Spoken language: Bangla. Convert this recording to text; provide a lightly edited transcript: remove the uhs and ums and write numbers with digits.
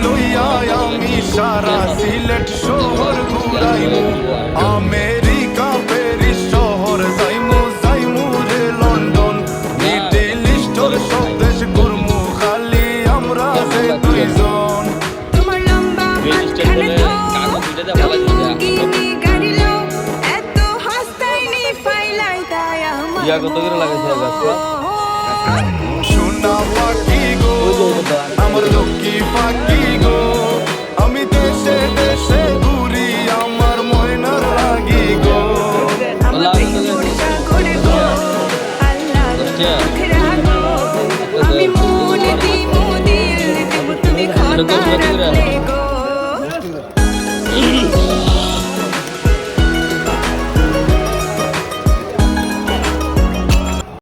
লইয়া আমি সারা সিলেট শহর ঘুরাইমু আমেরিকা প্যারিস শহর যাইমু যাইমু রে লন্ডন মিডল ইস্টর সব দেশ ঘুরমু খালি আমরা যে দুইজন তোমার লম্বা মাঝখানে লম্বরগিনি গাড়ি লো এত হাসতাইনি ফাইলাই তাই আমার কত করে লাগাইছে গাছটা সোনা পাখি গো আমার লক্ষ্মী পাখি গো আমি দেশে দেশে ঘুরি আমার ময়নার লাগি গো আমার সাগরে গো আল্লাহ দুঃখরা গো আমি মন দিমু দিল দেব তুমি খোদা রাখলে গো